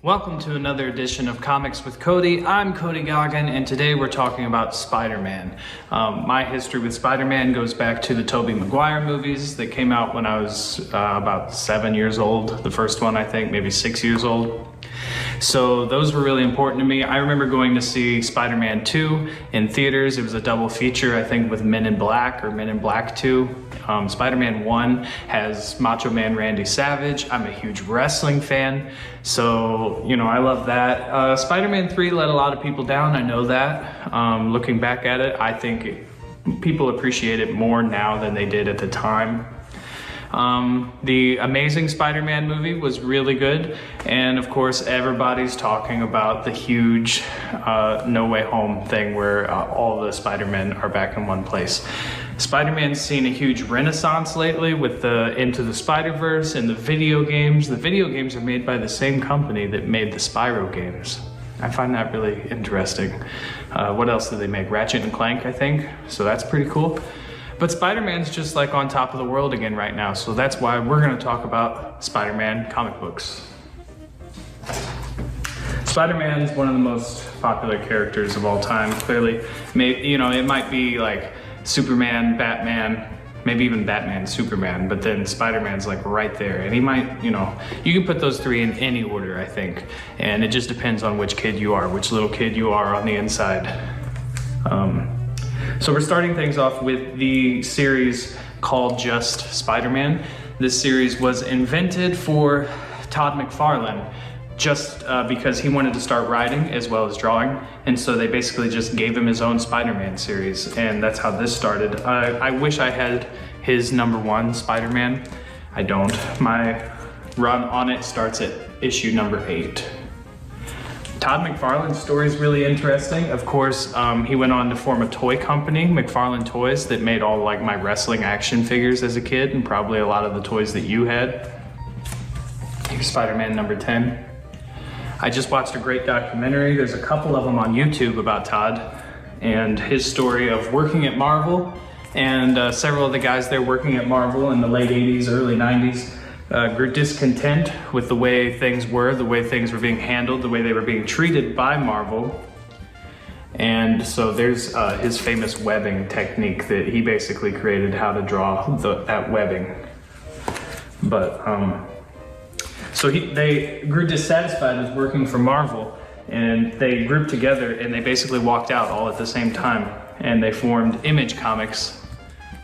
Welcome to another edition of Comics with Cody. I'm Cody Goggin, and today we're talking about Spider-Man. My history with Spider-Man goes back to the Tobey Maguire movies that came out when I was about 7 years old. The first one, I think, maybe 6 years old. So those were really important to me. I remember going to see Spider-Man 2 in theaters. It was a double feature, I think, with Men in Black or Men in Black 2. Spider-Man 1 has Macho Man Randy Savage. I'm a huge wrestling fan, so, I love that. Spider-Man 3 let a lot of people down, I know that. Looking back at it, I think people appreciate it more now than they did at the time. The Amazing Spider-Man movie was really good, and of course everybody's talking about the huge No Way Home thing where all the Spider-Men are back in one place. Spider-Man's seen a huge renaissance lately with the Into the Spider-Verse and the video games. The video games are made by the same company that made the Spyro games. I find that really interesting. What else did they make? Ratchet and Clank, I think, so that's pretty cool. But Spider-Man's just like on top of the world again right now, so that's why we're gonna talk about Spider-Man comic books. Spider-Man is one of the most popular characters of all time. Clearly, it might be like Superman, Batman, maybe even Batman, Superman, but then Spider-Man's like right there. And he might, you can put those three in any order, I think. And it just depends on which kid you are, which little kid you are on the inside. So we're starting things off with the series called Just Spider-Man. This series was invented for Todd McFarlane just because he wanted to start writing as well as drawing. And so they basically just gave him his own Spider-Man series. And that's how this started. I wish I had his #1 Spider-Man. I don't. My run on it starts at issue number 8. Todd McFarlane's story is really interesting. Of course, he went on to form a toy company, McFarlane Toys, that made all like my wrestling action figures as a kid, and probably a lot of the toys that you had. Here's Spider-Man number 10. I just watched a great documentary. There's a couple of them on YouTube about Todd and his story of working at Marvel, and several of the guys there working at Marvel in the late 80s, early 90s. Grew discontent with the way things were, the way things were being handled, the way they were being treated by Marvel. And so there's his famous webbing technique that he basically created how to draw that webbing. But so they grew dissatisfied with working for Marvel, and they grouped together and they basically walked out all at the same time, and they formed Image Comics,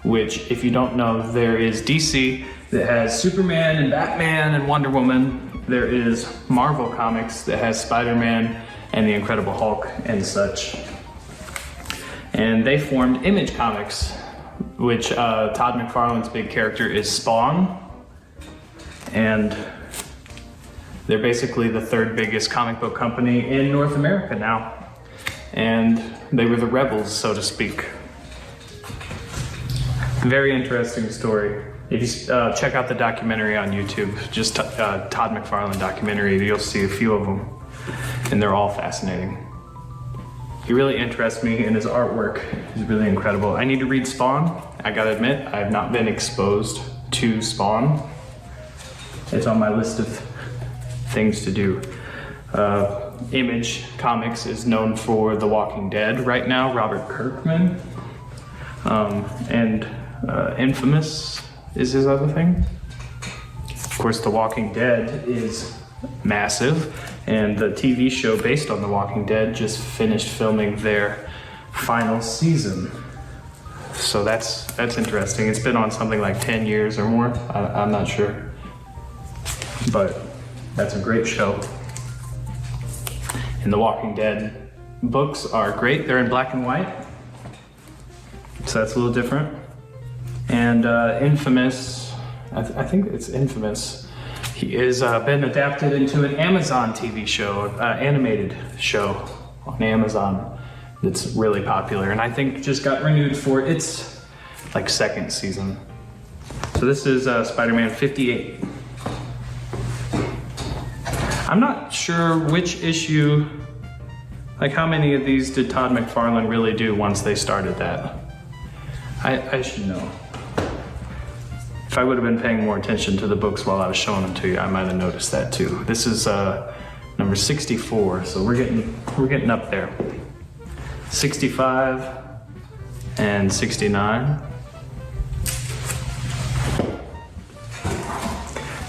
which, if you don't know, there is DC that has Superman and Batman and Wonder Woman. There is Marvel Comics that has Spider-Man and the Incredible Hulk and such. And they formed Image Comics, which Todd McFarlane's big character is Spawn. And they're basically the third biggest comic book company in North America now. And they were the rebels, so to speak. Very interesting story. If you check out the documentary on YouTube, just Todd McFarlane documentary, you'll see a few of them, and they're all fascinating. He really interests me, and his artwork is really incredible. I need to read Spawn. I gotta admit, I have not been exposed to Spawn. It's on my list of things to do. Image Comics is known for The Walking Dead right now, Robert Kirkman, and Infamous is his other thing. Of course, The Walking Dead is massive, and the TV show based on The Walking Dead just finished filming their final season. So that's interesting. It's been on something like 10 years or more. I'm not sure, but that's a great show. And The Walking Dead books are great. They're in black and white, so that's a little different. And Infamous, I think it's Infamous. He has been adapted into an Amazon TV show, animated show on Amazon that's really popular, and I think just got renewed for its like second season. So this is Spider-Man 58. I'm not sure which issue, like how many of these did Todd McFarlane really do once they started that? I should know. If I would have been paying more attention to the books while I was showing them to you, I might have noticed that too. This is number 64. So we're getting up there. 65 and 69.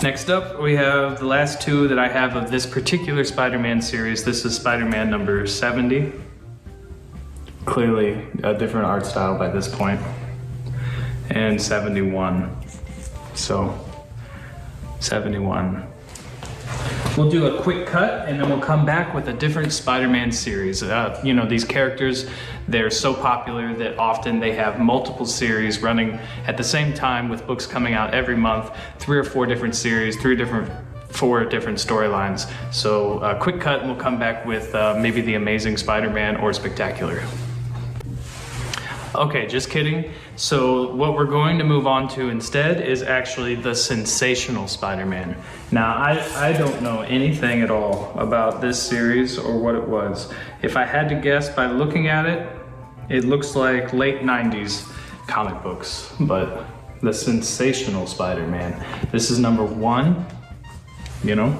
Next up, we have the last two that I have of this particular Spider-Man series. This is Spider-Man number 70. Clearly a different art style by this point. And 71. So, 71. We'll do a quick cut and then we'll come back with a different Spider-Man series. You know, these characters, they're so popular that often they have multiple series running at the same time with books coming out every month, 3 or 4 different series, 4 different storylines. So a quick cut and we'll come back with maybe the Amazing Spider-Man or Spectacular. Okay, just kidding. So what we're going to move on to instead is actually the Sensational Spider-Man. Now, I don't know anything at all about this series or what it was. If I had to guess by looking at it, it looks like late 90s comic books, but the Sensational Spider-Man. This is number 1, you know?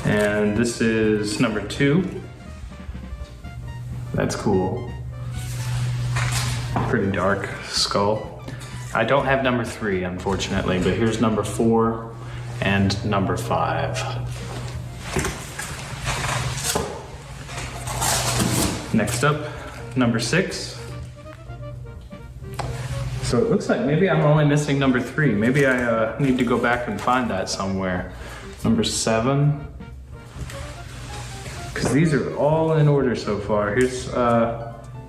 And this is number 2. That's cool. Pretty dark skull. I don't have number 3, unfortunately, but here's number 4 and number 5. Next up, number 6. So it looks like maybe I'm only missing number 3. Maybe I need to go back and find that somewhere. Number 7. Because these are all in order so far. Here's,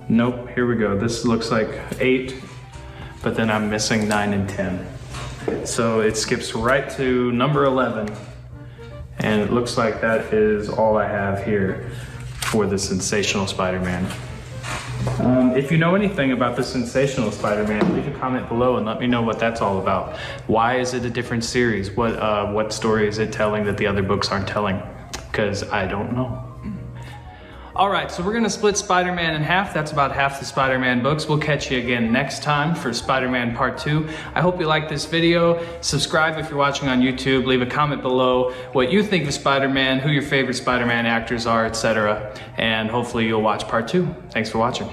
nope, here we go. This looks like 8, but then I'm missing 9 and 10. So it skips right to number 11. And it looks like that is all I have here for the Sensational Spider-Man. If you know anything about the Sensational Spider-Man, leave a comment below and let me know what that's all about. Why is it a different series? What story is it telling that the other books aren't telling? Because I don't know. All right, so we're gonna split Spider-Man in half. That's about half the Spider-Man books. We'll catch you again next time for Spider-Man Part 2. I hope you liked this video. Subscribe if you're watching on YouTube. Leave a comment below what you think of Spider-Man, who your favorite Spider-Man actors are, etc. And hopefully you'll watch Part 2. Thanks for watching.